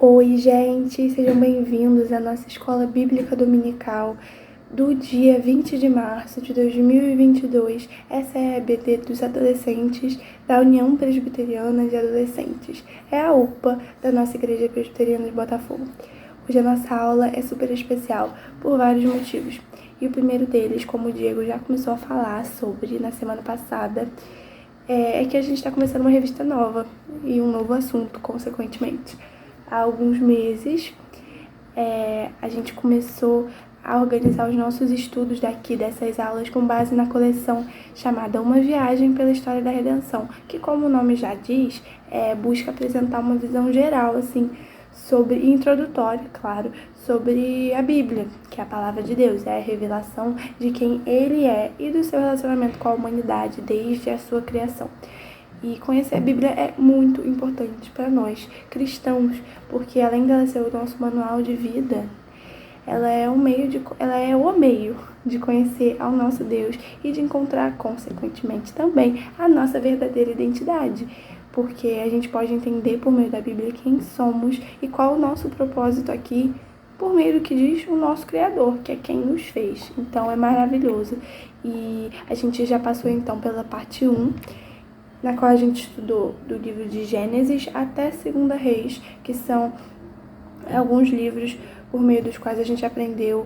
Oi, gente, sejam bem-vindos à nossa Escola Bíblica Dominical do dia 20 de março de 2022. Essa é a EBD dos adolescentes da União Presbiteriana de Adolescentes. É a UPA da nossa Igreja Presbiteriana de Botafogo. Hoje a nossa aula é super especial por vários motivos. E o primeiro deles, como o Diego já começou a falar sobre na semana passada, é que a gente está começando uma revista nova e um novo assunto, consequentemente. Há alguns meses, a gente começou a organizar os nossos estudos dessas aulas com base na coleção chamada Uma Viagem pela História da Redenção, que, como o nome já diz, busca apresentar uma visão geral, assim, introdutória, claro, sobre a Bíblia, que é a palavra de Deus, é a revelação de quem Ele é e do seu relacionamento com a humanidade desde a sua criação. E conhecer a Bíblia é muito importante para nós, cristãos, porque além dela ser o nosso manual de vida, ela é o meio de conhecer ao nosso Deus e de encontrar, consequentemente, também a nossa verdadeira identidade. Porque a gente pode entender por meio da Bíblia quem somos e qual o nosso propósito aqui, por meio do que diz o nosso Criador, que é quem nos fez. Então é maravilhoso. E a gente já passou então pela parte 1, na qual a gente estudou do livro de Gênesis até 2 Reis, que são alguns livros por meio dos quais a gente aprendeu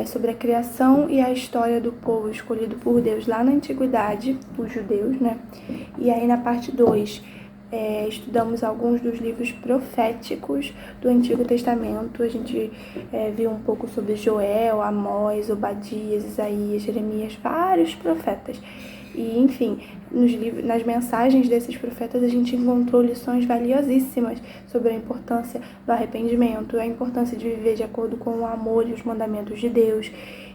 sobre a criação e a história do povo escolhido por Deus lá na Antiguidade, os judeus, né? E aí na parte 2, estudamos alguns dos livros proféticos do Antigo Testamento. A gente viu um pouco sobre Joel, Amós, Obadias, Isaías, Jeremias, vários profetas. E, enfim, nas mensagens desses profetas a gente encontrou lições valiosíssimas sobre a importância do arrependimento, a importância de viver de acordo com o amor e os mandamentos de Deus.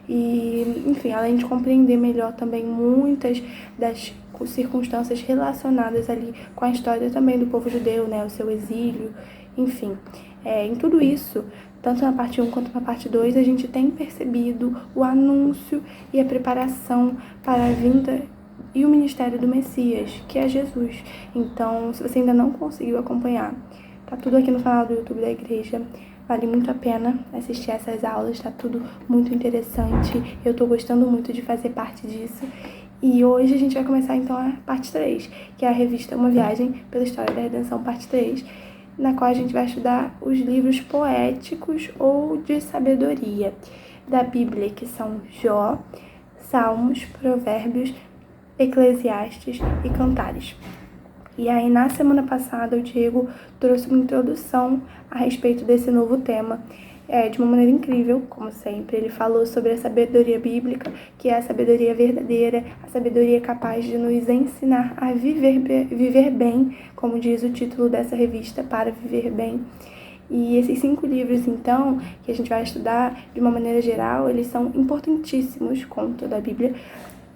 E, enfim, além de compreender melhor também muitas das circunstâncias relacionadas ali com a história também do povo judeu, né, o seu exílio, enfim. Em tudo isso, tanto na parte 1 quanto na parte 2, a gente tem percebido o anúncio e a preparação para a vinda e o ministério do Messias, que é Jesus. Então, se você ainda não conseguiu acompanhar, tá tudo aqui no canal do YouTube da igreja. Vale muito a pena assistir essas aulas, tá tudo muito interessante. Eu tô gostando muito de fazer parte disso. E hoje a gente vai começar então a parte 3, que é a revista Uma Viagem pela História da Redenção, parte 3, na qual a gente vai estudar os livros poéticos ou de sabedoria da Bíblia, que são Jó, Salmos, Provérbios, Eclesiastes e Cantares. E aí, na semana passada, o Diego trouxe uma introdução a respeito desse novo tema, de uma maneira incrível, como sempre. Ele falou sobre a sabedoria bíblica, que é a sabedoria verdadeira, a sabedoria capaz de nos ensinar a viver bem, como diz o título dessa revista, Para Viver Bem. E esses 5 livros, então, que a gente vai estudar de uma maneira geral, eles são importantíssimos, como toda a Bíblia,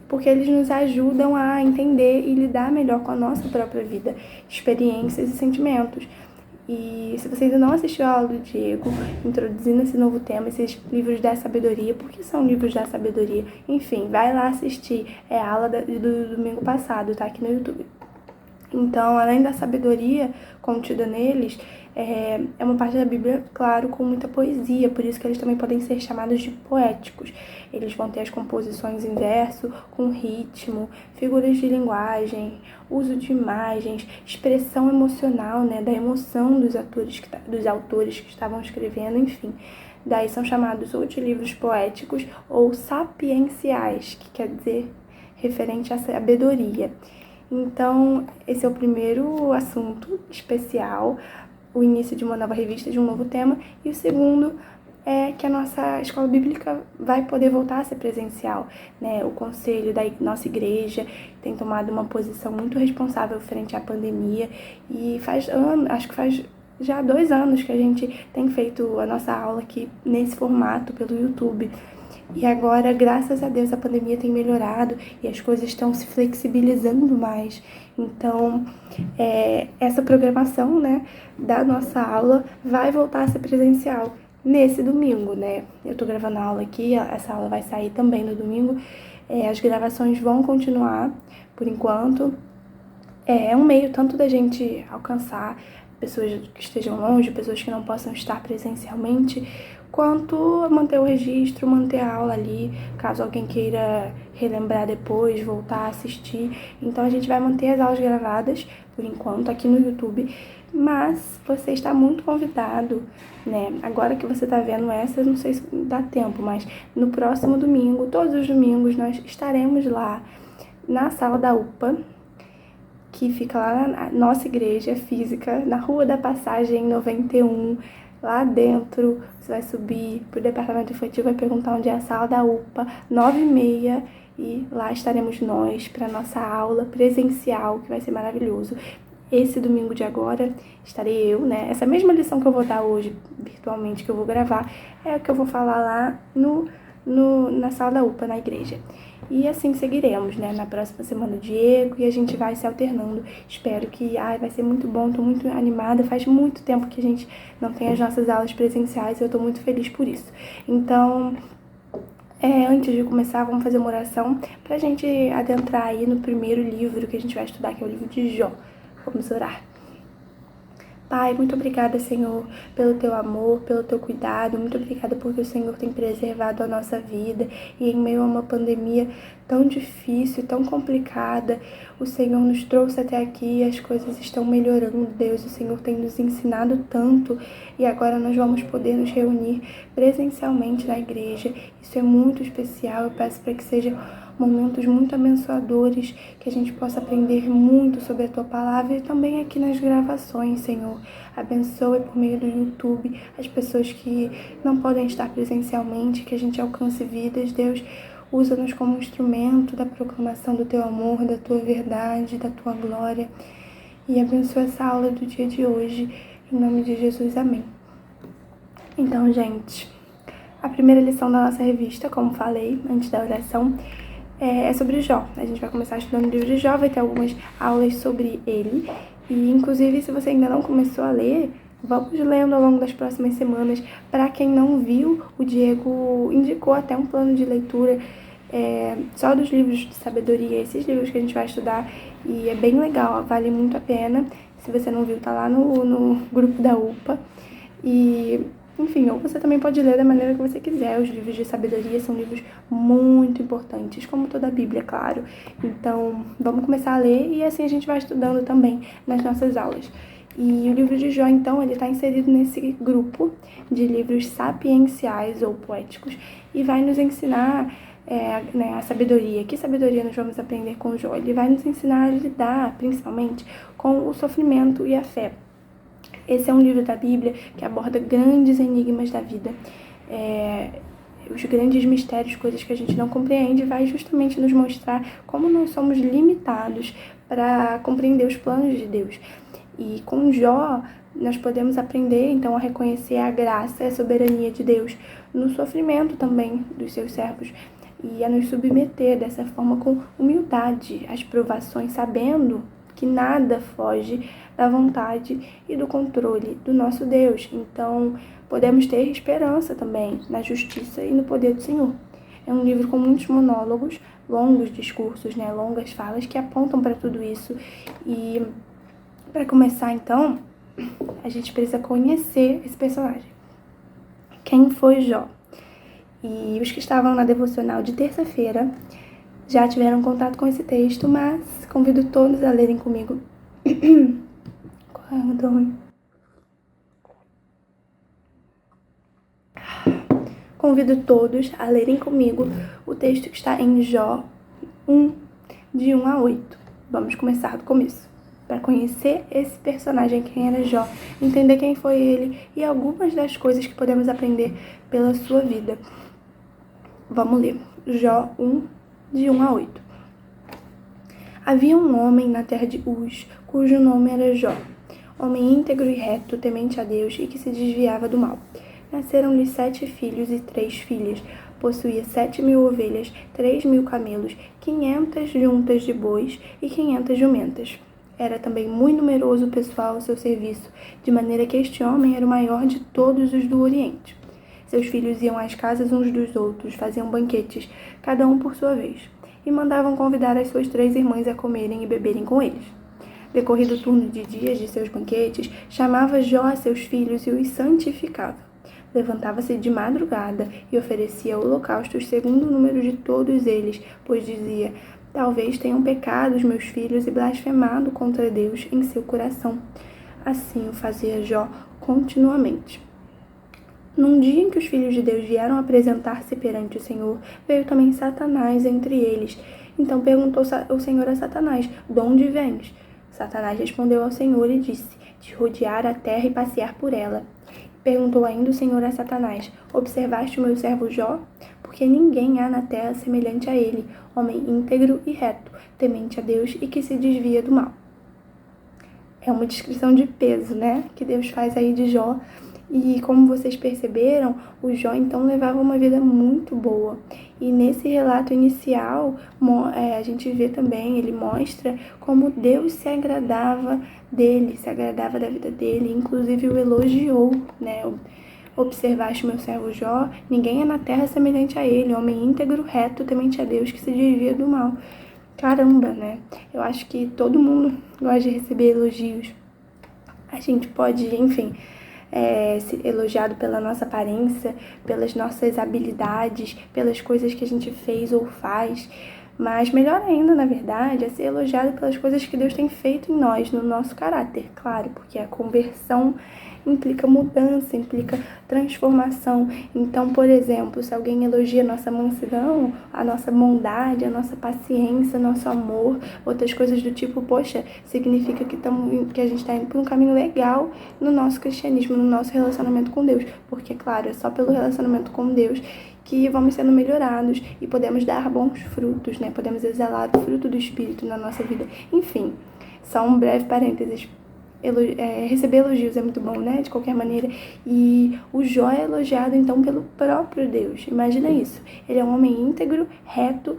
porque eles nos ajudam a entender e lidar melhor com a nossa própria vida, experiências e sentimentos. E se você ainda não assistiu a aula do Diego, introduzindo esse novo tema, esses livros da sabedoria, por que são livros da sabedoria? Enfim, vai lá assistir, é a aula do domingo passado, tá aqui no YouTube. Então, além da sabedoria contida neles, é uma parte da Bíblia, claro, com muita poesia, por isso que eles também podem ser chamados de poéticos. Eles vão ter as composições em verso, com ritmo, figuras de linguagem, uso de imagens, expressão emocional, né, da emoção dos autores que estavam escrevendo, enfim. Daí são chamados ou de livros poéticos ou sapienciais, que quer dizer referente à sabedoria. Então, esse é o primeiro assunto especial, o início de uma nova revista, de um novo tema. E o segundo é que a nossa escola bíblica vai poder voltar a ser presencial, né? O conselho da nossa igreja tem tomado uma posição muito responsável frente à pandemia e acho que faz já 2 anos que a gente tem feito a nossa aula aqui nesse formato pelo YouTube. E agora, graças a Deus, a pandemia tem melhorado e as coisas estão se flexibilizando mais. Então, essa programação, né, da nossa aula vai voltar a ser presencial nesse domingo, né? Eu tô gravando a aula aqui, essa aula vai sair também no domingo. As gravações vão continuar por enquanto. É um meio tanto da gente alcançar pessoas que estejam longe, pessoas que não possam estar presencialmente, quanto manter o registro, manter a aula ali, caso alguém queira relembrar depois, voltar a assistir. Então a gente vai manter as aulas gravadas, por enquanto, aqui no YouTube, mas você está muito convidado, né? Agora que você está vendo essa, não sei se dá tempo, mas no próximo domingo, todos os domingos, nós estaremos lá na sala da UPA, que fica lá na nossa igreja física, na Rua da Passagem 91, lá dentro. Você vai subir pro departamento infantil, vai perguntar onde é a sala da UPA, 9h30, e lá estaremos nós para nossa aula presencial, que vai ser maravilhoso. Esse domingo de agora estarei eu, né? Essa mesma lição que eu vou dar hoje, virtualmente, que eu vou gravar, é o que eu vou falar lá na sala da UPA, na igreja. E assim seguiremos, né? Na próxima semana o Diego, e a gente vai se alternando. Espero que vai ser muito bom, tô muito animada. Faz muito tempo que a gente não tem as nossas aulas presenciais e eu tô muito feliz por isso. Então, antes de começar, vamos fazer uma oração pra gente adentrar aí no primeiro livro que a gente vai estudar, que é o livro de Jó. Vamos orar. Pai, muito obrigada, Senhor, pelo Teu amor, pelo Teu cuidado. Muito obrigada porque o Senhor tem preservado a nossa vida. E em meio a uma pandemia tão difícil, tão complicada, o Senhor nos trouxe até aqui e as coisas estão melhorando, Deus. O Senhor tem nos ensinado tanto e agora nós vamos poder nos reunir presencialmente na igreja. Isso é muito especial. Eu peço para que seja momentos muito abençoadores, que a gente possa aprender muito sobre a Tua Palavra e também aqui nas gravações, Senhor. Abençoe por meio do YouTube as pessoas que não podem estar presencialmente, que a gente alcance vidas, Deus. Usa-nos como instrumento da proclamação do Teu amor, da Tua verdade, da Tua glória. E abençoe essa aula do dia de hoje, em nome de Jesus, amém. Então, gente, a primeira lição da nossa revista, como falei antes da oração, é sobre Jó. A gente vai começar estudando o livro de Jó, vai ter algumas aulas sobre ele. E, inclusive, se você ainda não começou a ler, vamos lendo ao longo das próximas semanas. Para quem não viu, o Diego indicou até um plano de leitura só dos livros de sabedoria, esses livros que a gente vai estudar. E é bem legal, vale muito a pena. Se você não viu, tá lá no grupo da UPA. E, enfim, ou você também pode ler da maneira que você quiser. Os livros de sabedoria são livros muito importantes, como toda a Bíblia, claro. Então, vamos começar a ler e assim a gente vai estudando também nas nossas aulas. E o livro de Jó, então, ele está inserido nesse grupo de livros sapienciais ou poéticos e vai nos ensinar a sabedoria. Que sabedoria nós vamos aprender com Jó? Ele vai nos ensinar a lidar, principalmente, com o sofrimento e a fé. Esse é um livro da Bíblia que aborda grandes enigmas da vida, os grandes mistérios, coisas que a gente não compreende, vai justamente nos mostrar como nós somos limitados para compreender os planos de Deus. E com Jó, nós podemos aprender, então, a reconhecer a graça e a soberania de Deus no sofrimento também dos seus servos e a nos submeter dessa forma com humildade às provações, sabendo que nada foge da vontade e do controle do nosso Deus. Então, podemos ter esperança também na justiça e no poder do Senhor. É um livro com muitos monólogos, longos discursos, longas falas que apontam para tudo isso. E, para começar, então, a gente precisa conhecer esse personagem. Quem foi Jó? E os que estavam na devocional de terça-feira já tiveram contato com esse texto, mas convido todos a lerem comigo. Convido todos a lerem comigo o texto que está em Jó 1, de 1 a 8. Vamos começar do começo, para conhecer esse personagem, quem era Jó, entender quem foi ele e algumas das coisas que podemos aprender pela sua vida. Vamos ler. Jó 1, de 1 a 8. Havia um homem na terra de Uz, cujo nome era Jó, homem íntegro e reto, temente a Deus e que se desviava do mal. Nasceram-lhe 7 filhos e 3 filhas. Possuía 7.000 ovelhas, 3.000 camelos, 500 juntas de bois e 500 jumentas. Era também muito numeroso o pessoal ao seu serviço, de maneira que este homem era o maior de todos os do Oriente. Seus filhos iam às casas uns dos outros, faziam banquetes, cada um por sua vez, e mandavam convidar as suas 3 irmãs a comerem e beberem com eles. Decorrido o turno de dias de seus banquetes, chamava Jó a seus filhos e os santificava. Levantava-se de madrugada e oferecia holocaustos segundo o número de todos eles, pois dizia: talvez tenham pecado os meus filhos e blasfemado contra Deus em seu coração. Assim o fazia Jó continuamente. Num dia em que os filhos de Deus vieram apresentar-se perante o Senhor, veio também Satanás entre eles. Então perguntou o Senhor a Satanás: de onde vens? Satanás respondeu ao Senhor e disse: de rodear a terra e passear por ela. Perguntou ainda o Senhor a Satanás: observaste o meu servo Jó? Porque ninguém há na terra semelhante a ele, homem íntegro e reto, temente a Deus e que se desvia do mal. É uma descrição de peso, né, que Deus faz aí de Jó. E como vocês perceberam, o Jó então levava uma vida muito boa. E nesse relato inicial, a gente vê também, ele mostra como Deus se agradava dele, se agradava da vida dele, inclusive o elogiou, né? Observaste meu servo Jó, ninguém é na terra semelhante a ele, homem íntegro, reto, temente a Deus, que se desvia do mal. Caramba, né? Eu acho que todo mundo gosta de receber elogios. A gente pode, enfim, ser elogiado pela nossa aparência, pelas nossas habilidades, pelas coisas que a gente fez ou faz. Mas melhor ainda, na verdade, é ser elogiado pelas coisas que Deus tem feito em nós, no nosso caráter, claro, porque a conversão implica mudança, implica transformação. Então, por exemplo, se alguém elogia a nossa mansidão, a nossa bondade, a nossa paciência, nosso amor, outras coisas do tipo, poxa, significa que a gente está indo por um caminho legal no nosso cristianismo, no nosso relacionamento com Deus. Porque, claro, é só pelo relacionamento com Deus que vamos sendo melhorados e podemos dar bons frutos, né? Podemos exalar o fruto do Espírito na nossa vida. Enfim, só um breve parênteses. Receber elogios é muito bom, né? De qualquer maneira. E o Jó é elogiado, então, pelo próprio Deus. Imagina isso. Ele é um homem íntegro, reto,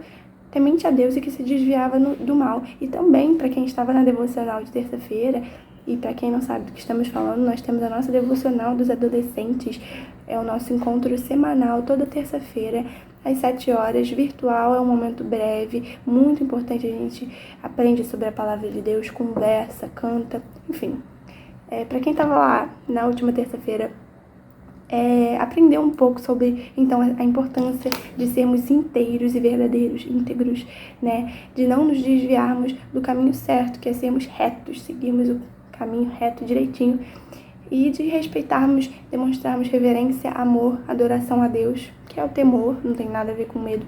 temente a Deus e que se desviava do mal. E também, para quem estava na devocional de terça-feira, e para quem não sabe do que estamos falando, nós temos a nossa devocional dos adolescentes. É o nosso encontro semanal, toda terça-feira, às 7 horas, virtual. É um momento breve, muito importante. A gente aprende sobre a palavra de Deus, conversa, canta, enfim. Para quem estava lá na última terça-feira, aprender um pouco sobre, então, a importância de sermos inteiros e verdadeiros, íntegros, né? De não nos desviarmos do caminho certo, que é sermos retos, seguirmos o caminho reto direitinho, e de respeitarmos, demonstrarmos reverência, amor, adoração a Deus, que é o temor, não tem nada a ver com medo,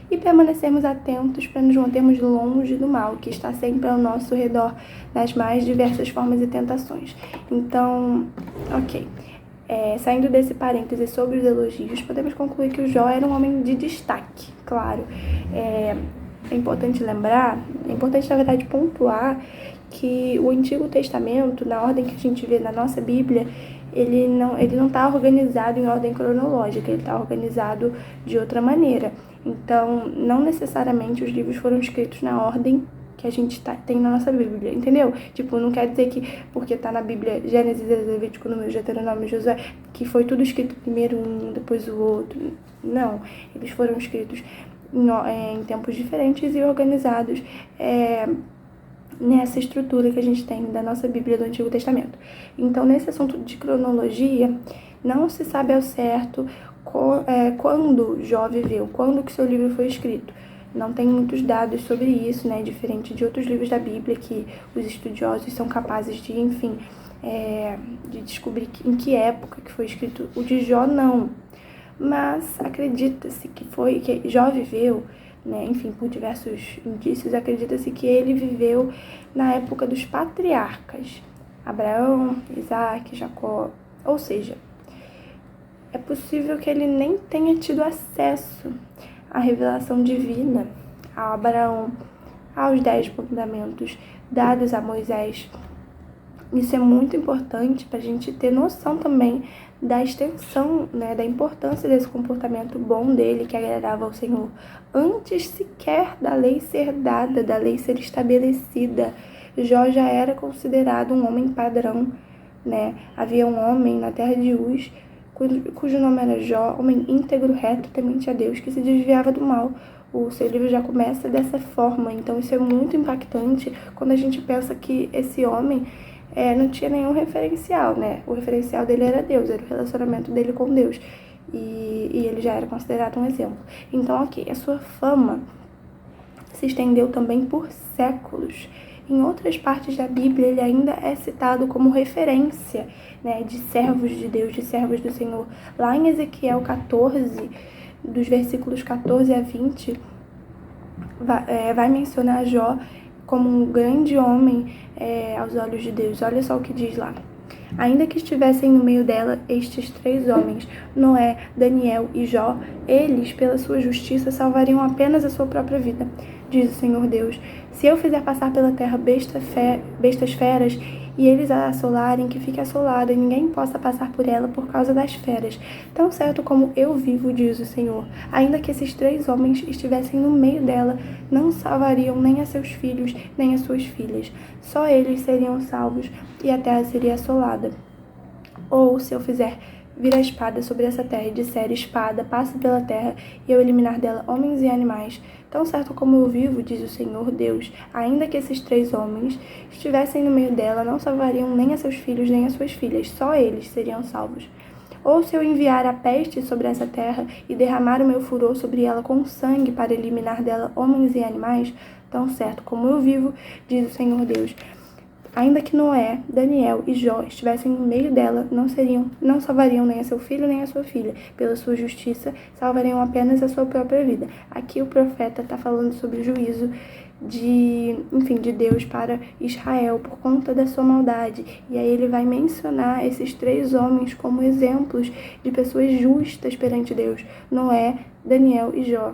e permanecermos atentos para nos mantermos longe do mal, que está sempre ao nosso redor, nas mais diversas formas e tentações. Então, ok. Saindo desse parêntese sobre os elogios, podemos concluir que o Jó era um homem de destaque, claro. É importante lembrar, na verdade, pontuar que o Antigo Testamento, na ordem que a gente vê na nossa Bíblia, ele não está organizado em ordem cronológica, ele está organizado de outra maneira. Então, não necessariamente os livros foram escritos na ordem que a gente tem na nossa Bíblia, entendeu? Tipo, não quer dizer que porque tá na Bíblia Gênesis, Levítico, Números, Deuteronômio, Josué, que foi tudo escrito primeiro um, depois o outro. Não, eles foram escritos em tempos diferentes e organizados nessa estrutura que a gente tem da nossa Bíblia do Antigo Testamento. Então, nesse assunto de cronologia, não se sabe ao certo quando Jó viveu, quando que seu livro foi escrito. Não tem muitos dados sobre isso, né? Diferente de outros livros da Bíblia que os estudiosos são capazes de, enfim, de descobrir em que época que foi escrito. O de Jó, não. Mas acredita-se que Jó viveu, né? Enfim, por diversos indícios, acredita-se que ele viveu na época dos patriarcas. Abraão, Isaac, Jacó. Ou seja, é possível que ele nem tenha tido acesso à revelação divina, a Abraão, aos 10 mandamentos dados a Moisés. Isso é muito importante para a gente ter noção também da extensão, né, da importância desse comportamento bom dele, que agradava ao Senhor, antes sequer da lei ser dada, da lei ser estabelecida. Jó já era considerado um homem padrão, né? Havia um homem na terra de Uz, cujo nome era Jó, homem íntegro, reto, temente a Deus, que se desviava do mal. O seu livro já começa dessa forma, então isso é muito impactante quando a gente pensa que esse homem não tinha nenhum referencial, né? O referencial dele era Deus, era o relacionamento dele com Deus, e ele já era considerado um exemplo. Então, aqui, a sua fama se estendeu também por séculos. Em outras partes da Bíblia, ele ainda é citado como referência, né, de servos de Deus, de servos do Senhor. Lá em Ezequiel 14, dos versículos 14 a 20, vai mencionar Jó como um grande homem aos olhos de Deus. Olha só o que diz lá. Ainda que estivessem no meio dela estes 3 homens, Noé, Daniel e Jó, eles, pela sua justiça, salvariam apenas a sua própria vida, diz o Senhor Deus. Se eu fizer passar pela terra bestas feras, e eles a assolarem, que fique assolada, e ninguém possa passar por ela por causa das feras. Tão certo como eu vivo, diz o Senhor, ainda que esses 3 homens estivessem no meio dela, não salvariam nem a seus filhos, nem as suas filhas. Só eles seriam salvos, e a terra seria assolada. Ou, se eu fizer vir a espada sobre essa terra e disser, espada, passe pela terra, e eu eliminar dela homens e animais, tão certo como eu vivo, diz o Senhor Deus, ainda que esses 3 homens estivessem no meio dela, não salvariam nem a seus filhos nem a suas filhas, só eles seriam salvos. Ou se eu enviar a peste sobre essa terra e derramar o meu furor sobre ela com sangue para eliminar dela homens e animais, tão certo como eu vivo, diz o Senhor Deus, ainda que Noé, Daniel e Jó estivessem no meio dela, não salvariam nem a seu filho nem a sua filha. Pela sua justiça, salvariam apenas a sua própria vida. Aqui o profeta está falando sobre o juízo de Deus para Israel por conta da sua maldade. E aí ele vai mencionar esses 3 homens como exemplos de pessoas justas perante Deus: Noé, Daniel e Jó.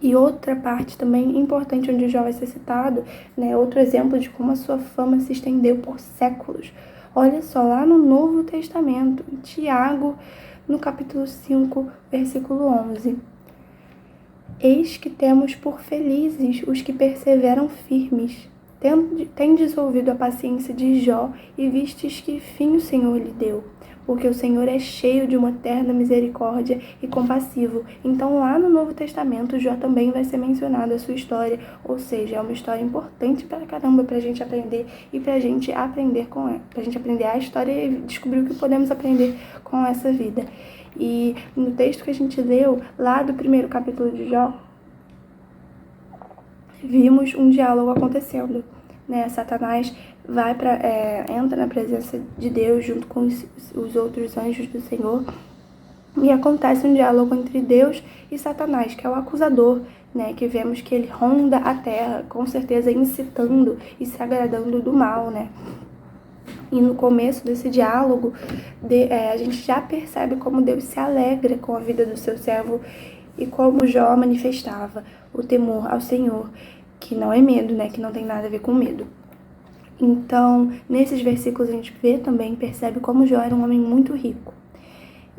E outra parte também importante onde Jó vai ser citado, né, outro exemplo de como a sua fama se estendeu por séculos. Olha só, lá no Novo Testamento, em Tiago, no capítulo 5, versículo 11. Eis que temos por felizes os que perseveram firmes. Tendes ouvido a paciência de Jó e vistes que fim o Senhor lhe deu. Porque o Senhor é cheio de uma terna misericórdia e compassivo. Então, lá no Novo Testamento, Jó também vai ser mencionado a sua história. Ou seja, é uma história importante pra caramba pra gente aprender e pra gente aprender com ela. Pra gente aprender a história e descobrir o que podemos aprender com essa vida. E no texto que a gente leu, lá do primeiro capítulo de Jó, vimos um diálogo acontecendo, né? Satanás entra na presença de Deus junto com os outros anjos do Senhor, e acontece um diálogo entre Deus e Satanás, que é o acusador, né? Que vemos que ele ronda a terra, com certeza incitando e se agradando do mal, né? E no começo desse diálogo, a gente já percebe como Deus se alegra com a vida do seu servo e como Jó manifestava o temor ao Senhor, que não é medo, né? Que não tem nada a ver com medo. Então, nesses versículos a gente percebe como Jó era um homem muito rico.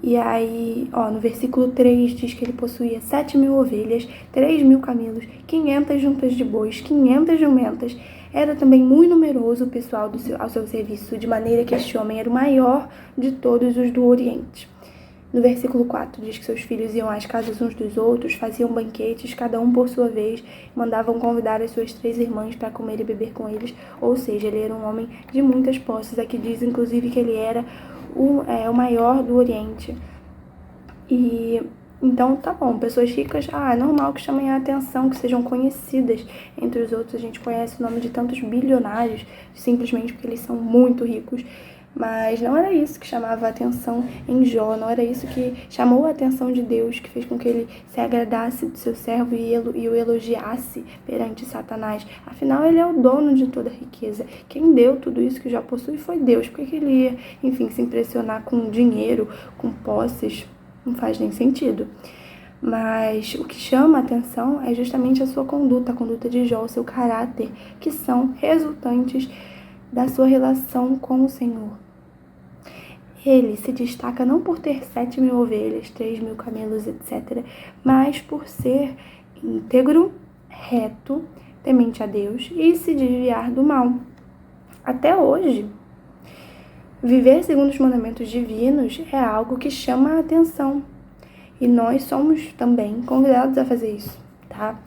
E aí, no versículo 3 diz que ele possuía 7.000 ovelhas, 3.000 camelos, 500 juntas de bois, 500 jumentas. Era também muito numeroso o pessoal ao seu serviço, de maneira que este homem era o maior de todos os do Oriente. No versículo 4 diz que seus filhos iam às casas uns dos outros, faziam banquetes, cada um por sua vez, mandavam convidar as suas 3 irmãs para comer e beber com eles. Ou seja, ele era um homem de muitas posses. Aqui diz, inclusive, que ele era o maior do Oriente. E então, tá bom, pessoas ricas, é normal que chamem a atenção, que sejam conhecidas entre os outros. A gente conhece o nome de tantos bilionários, simplesmente porque eles são muito ricos. Mas não era isso que chamava a atenção em Jó, não era isso que chamou a atenção de Deus, que fez com que ele se agradasse do seu servo e o elogiasse perante Satanás. Afinal, ele é o dono de toda a riqueza. Quem deu tudo isso que Jó possui foi Deus. Por que ele ia, se impressionar com dinheiro, com posses? Não faz nem sentido. Mas o que chama a atenção é justamente a sua conduta, a conduta de Jó, o seu caráter, que são resultantes da sua relação com o Senhor. Ele se destaca não por ter 7.000 ovelhas, 3.000 camelos, etc., mas por ser íntegro, reto, temente a Deus e se desviar do mal. Até hoje, Viver segundo os mandamentos divinos é algo que chama a atenção. E nós somos também convidados a fazer isso, tá?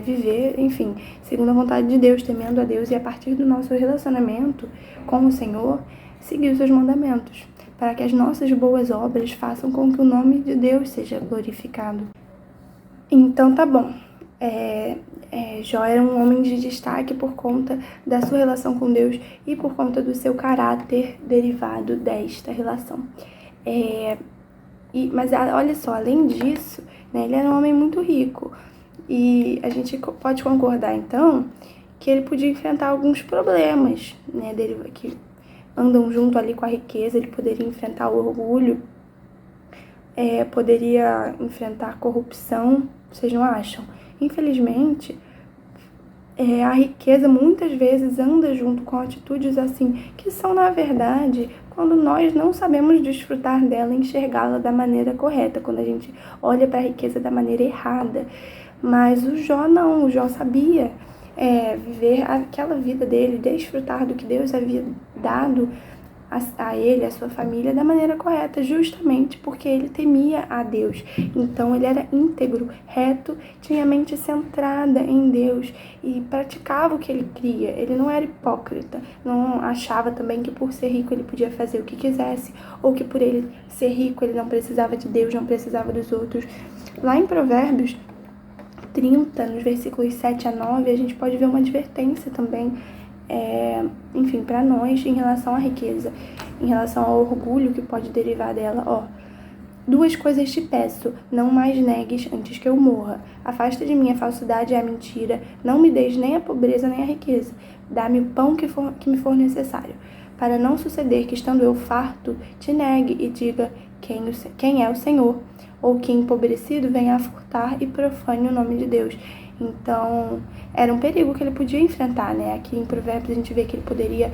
Viver, enfim, segundo a vontade de Deus, temendo a Deus, e a partir do nosso relacionamento com o Senhor, seguir os seus mandamentos, para que as nossas boas obras façam com que o nome de Deus seja glorificado. Então tá bom. Jó era um homem de destaque por conta da sua relação com Deus e por conta do seu caráter derivado desta relação. Mas olha só, além disso, né, ele era um homem muito rico. E a gente pode concordar, então, que ele podia enfrentar alguns problemas, né, dele, que andam junto ali com a riqueza. Ele poderia enfrentar o orgulho, poderia enfrentar a corrupção, vocês não acham? Infelizmente, a riqueza muitas vezes anda junto com atitudes assim, que são, na verdade, quando nós não sabemos desfrutar dela e enxergá-la da maneira correta, quando a gente olha para a riqueza da maneira errada. Mas o Jó não, o Jó sabia viver aquela vida dele, desfrutar do que Deus havia dado a ele, a sua família, da maneira correta, justamente porque ele temia a Deus. Então ele era íntegro, reto, tinha a mente centrada em Deus e praticava o que ele cria. Ele não era hipócrita, não achava também que por ser rico ele podia fazer o que quisesse, ou que por ele ser rico ele não precisava de Deus, não precisava dos outros. Lá em Provérbios 30, nos versículos 7 a 9, a gente pode ver uma advertência também, enfim, para nós, em relação à riqueza, em relação ao orgulho que pode derivar dela. 2 coisas te peço, não mais negues antes que eu morra. Afasta de mim a falsidade e a mentira, não me deis nem a pobreza nem a riqueza. Dá-me o pão que me for necessário, para não suceder que, estando eu farto, te negue e diga quem é o Senhor, ou que empobrecido venha a furtar e profane o nome de Deus. Então, era um perigo que ele podia enfrentar, né? Aqui em Provérbios a gente vê que ele poderia,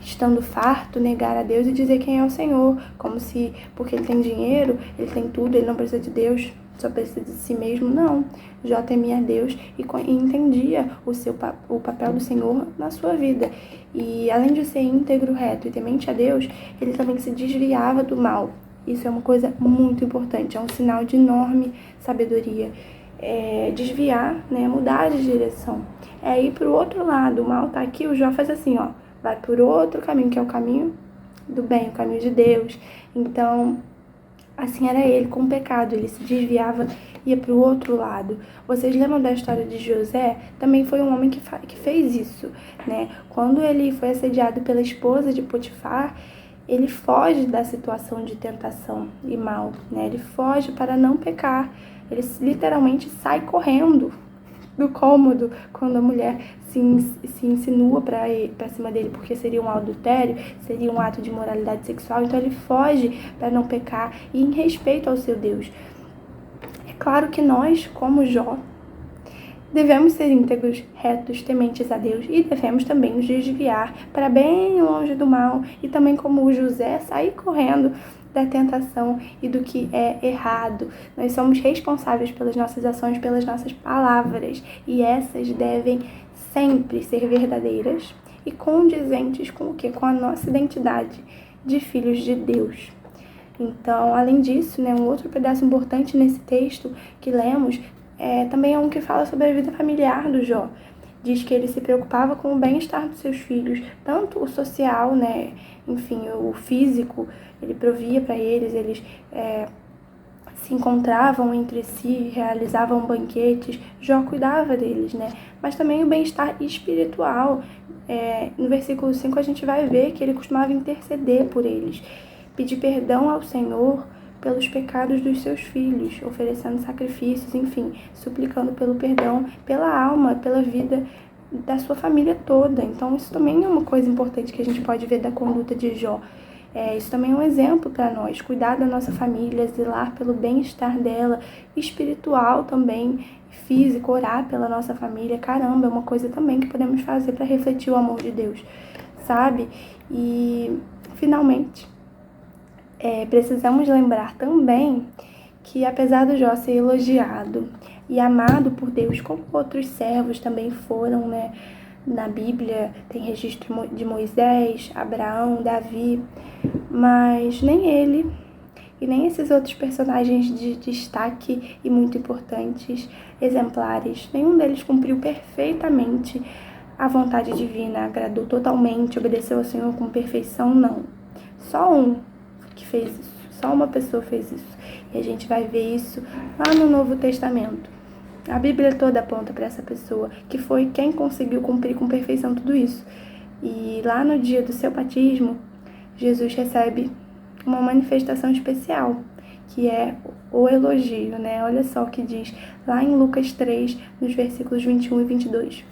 estando farto, negar a Deus e dizer quem é o Senhor, como se, porque ele tem dinheiro, ele tem tudo, ele não precisa de Deus, só precisa de si mesmo. Não, Jó temia a Deus e entendia o papel do Senhor na sua vida. E além de ser íntegro, reto e temente a Deus, ele também se desviava do mal. Isso é uma coisa muito importante, é um sinal de enorme sabedoria. Desviar, né, mudar de direção, ir para o outro lado. O mal tá aqui, o Jó faz assim, vai por outro caminho, que é o caminho do bem, o caminho de Deus. Então, assim era ele com o pecado, ele se desviava, ia para o outro lado. Vocês lembram da história de José? Também foi um homem que fez isso, né? Quando ele foi assediado pela esposa de Potifar, ele foge da situação de tentação e mal, né? Ele foge para não pecar. Ele literalmente sai correndo do cômodo quando a mulher se insinua para cima dele, porque seria um adultério, seria um ato de imoralidade sexual. Então ele foge para não pecar e em respeito ao seu Deus. É claro que nós, como Jó, devemos ser íntegros, retos, tementes a Deus e devemos também nos desviar para bem longe do mal e também, como o José, sair correndo da tentação e do que é errado. Nós somos responsáveis pelas nossas ações, pelas nossas palavras, e essas devem sempre ser verdadeiras e condizentes com o quê? Com a nossa identidade de filhos de Deus. Então, além disso, né, um outro pedaço importante nesse texto que lemos também é um que fala sobre a vida familiar do Jó. Diz que ele se preocupava com o bem-estar dos seus filhos, tanto o social, né, enfim, o físico, ele provia para eles, eles se encontravam entre si, realizavam banquetes, Jó cuidava deles, né, mas também o bem-estar espiritual. No versículo 5 a gente vai ver que ele costumava interceder por eles, pedir perdão ao Senhor pelos pecados dos seus filhos, oferecendo sacrifícios, enfim, suplicando pelo perdão, pela alma, pela vida da sua família toda. Então isso também é uma coisa importante que a gente pode ver da conduta de Jó. Isso também é um exemplo para nós, cuidar da nossa família, zelar pelo bem-estar dela, espiritual também, físico, orar pela nossa família. Caramba, é uma coisa também que podemos fazer para refletir o amor de Deus, sabe? E, finalmente, precisamos lembrar também que, apesar do Jó ser elogiado e amado por Deus, como outros servos também foram, né, Na Bíblia tem registro de Moisés, Abraão, Davi, mas nem ele e nem esses outros personagens de destaque e muito importantes, exemplares, nenhum deles cumpriu perfeitamente a vontade divina, agradou totalmente, obedeceu ao Senhor com perfeição, não. Só um que fez isso, só uma pessoa fez isso. E a gente vai ver isso lá no Novo Testamento. A Bíblia toda aponta para essa pessoa, que foi quem conseguiu cumprir com perfeição tudo isso. E lá no dia do seu batismo, Jesus recebe uma manifestação especial, que é o elogio, né? Olha só o que diz lá em Lucas 3, nos versículos 21 e 22.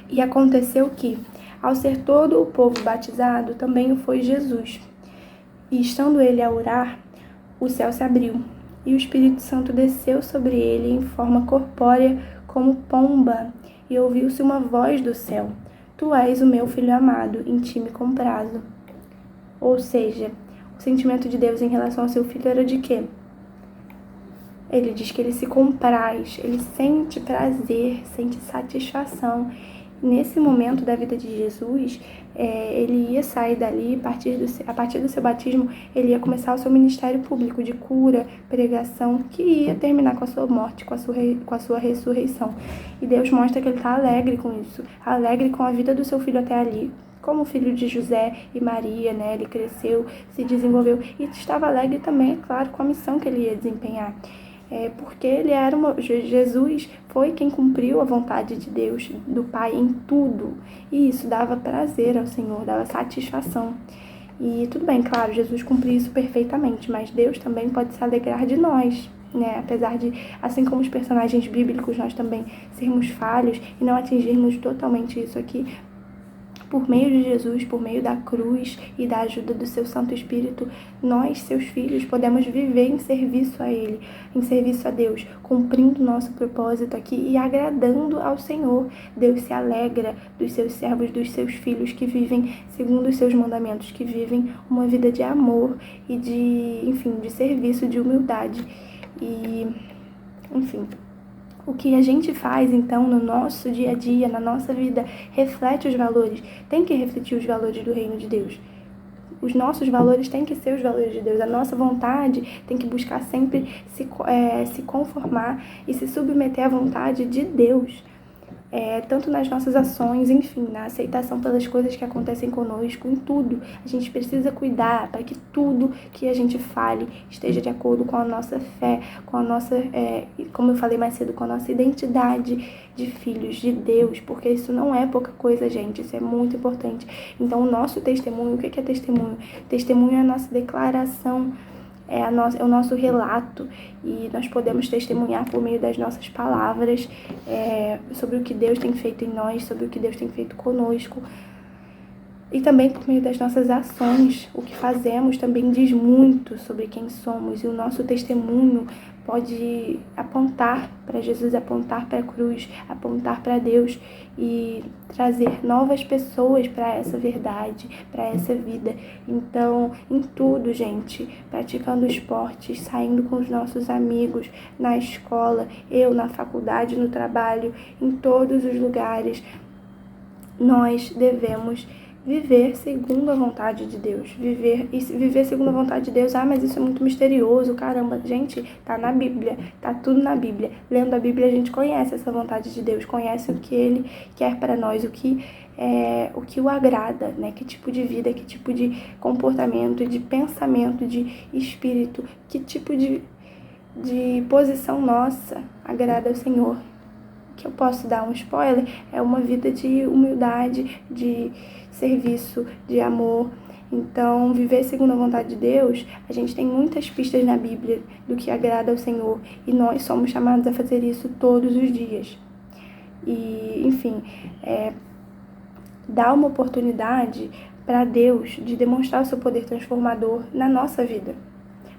E aconteceu que, ao ser todo o povo batizado, também o foi Jesus. E estando ele a orar, o céu se abriu, e o Espírito Santo desceu sobre ele em forma corpórea como pomba, e ouviu-se uma voz do céu: Tu és o meu filho amado, em ti me comprazo. Ou seja, o sentimento de Deus em relação ao seu filho era de quê? Ele diz que ele se compraz, ele sente prazer, sente satisfação. Nesse momento da vida de Jesus, ele ia sair dali, a partir do seu batismo, ele ia começar o seu ministério público de cura, pregação, que ia terminar com a sua morte, com a sua ressurreição. E Deus mostra que ele está alegre com isso, alegre com a vida do seu filho até ali. Como filho de José e Maria, né? Ele cresceu, se desenvolveu e estava alegre também, é claro, com a missão que ele ia desempenhar. Porque Jesus foi quem cumpriu a vontade de Deus, do Pai, em tudo. E isso dava prazer ao Senhor, dava satisfação. E tudo bem, claro, Jesus cumpriu isso perfeitamente, mas Deus também pode se alegrar de nós, né? Apesar de, assim como os personagens bíblicos, nós também sermos falhos e não atingirmos totalmente isso aqui, por meio de Jesus, por meio da cruz e da ajuda do seu Santo Espírito, nós, seus filhos, podemos viver em serviço a Ele, em serviço a Deus, cumprindo nosso propósito aqui e agradando ao Senhor. Deus se alegra dos seus servos, dos seus filhos que vivem segundo os seus mandamentos, que vivem uma vida de amor e de serviço, de humildade. E, enfim... O que a gente faz, então, no nosso dia a dia, na nossa vida, reflete os valores, tem que refletir os valores do reino de Deus. Os nossos valores têm que ser os valores de Deus. A nossa vontade tem que buscar sempre se conformar e se submeter à vontade de Deus. Tanto nas nossas ações, enfim, na aceitação pelas coisas que acontecem conosco, em tudo. A gente precisa cuidar para que tudo que a gente fale esteja de acordo com a nossa fé, com a nossa, como eu falei mais cedo, com a nossa identidade de filhos de Deus, porque isso não é pouca coisa, gente, isso é muito importante. Então, o nosso testemunho, o que é testemunho? Testemunho é a nossa declaração, é o nosso relato, e nós podemos testemunhar por meio das nossas palavras sobre o que Deus tem feito em nós, sobre o que Deus tem feito conosco, e também por meio das nossas ações. O que fazemos também diz muito sobre quem somos, e o nosso testemunho pode apontar para Jesus, apontar para a cruz, apontar para Deus e trazer novas pessoas para essa verdade, para essa vida. Então, em tudo, gente, praticando esportes, saindo com os nossos amigos, na escola, eu na faculdade, no trabalho, em todos os lugares, nós devemos viver segundo a vontade de Deus. Viver segundo a vontade de Deus, mas isso é muito misterioso, caramba. Gente, tá na Bíblia, tá tudo na Bíblia. Lendo a Bíblia, a gente conhece essa vontade de Deus, conhece o que Ele quer para nós, o que o agrada, né? Que tipo de vida, que tipo de comportamento, de pensamento, de espírito, que tipo de posição nossa agrada ao Senhor. Que eu posso dar um spoiler, é uma vida de humildade, de serviço, de amor. Então, viver segundo a vontade de Deus, a gente tem muitas pistas na Bíblia do que agrada ao Senhor, e nós somos chamados a fazer isso todos os dias. E, enfim, dá uma oportunidade para Deus de demonstrar o seu poder transformador na nossa vida.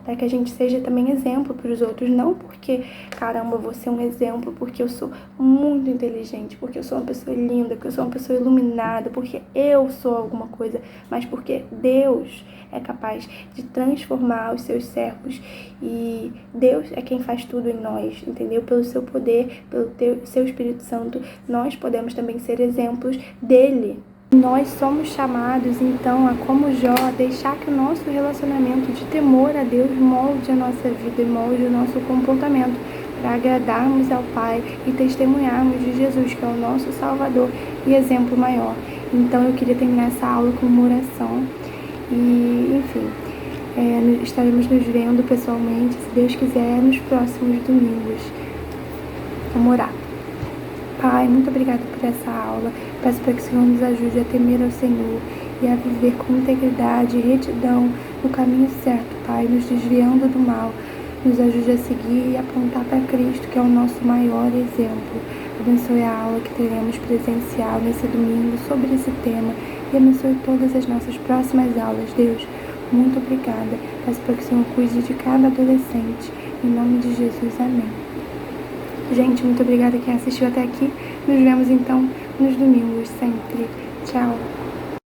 para que a gente seja também exemplo para os outros, não porque, caramba, eu vou ser um exemplo, porque eu sou muito inteligente, porque eu sou uma pessoa linda, porque eu sou uma pessoa iluminada, porque eu sou alguma coisa, mas porque Deus é capaz de transformar os seus servos e Deus é quem faz tudo em nós, entendeu? Pelo seu poder, pelo seu Espírito Santo, nós podemos também ser exemplos dele. Nós somos chamados, então, a como Jó, deixar que o nosso relacionamento de temor a Deus molde a nossa vida e molde o nosso comportamento, para agradarmos ao Pai e testemunharmos de Jesus, que é o nosso Salvador e exemplo maior. Então, eu queria terminar essa aula com uma oração e, enfim, estaremos nos vendo pessoalmente, se Deus quiser, nos próximos domingos. Vamos orar. Pai, muito obrigada por essa aula. Peço para que o Senhor nos ajude a temer ao Senhor e a viver com integridade e retidão no caminho certo, Pai, nos desviando do mal. Nos ajude a seguir e apontar para Cristo, que é o nosso maior exemplo. Abençoe a aula que teremos presencial nesse domingo sobre esse tema e abençoe todas as nossas próximas aulas, Deus. Muito obrigada. Peço para que o Senhor cuide de cada adolescente. Em nome de Jesus, amém. Gente, muito obrigada quem assistiu até aqui. Nos vemos então nos domingos sempre. Tchau!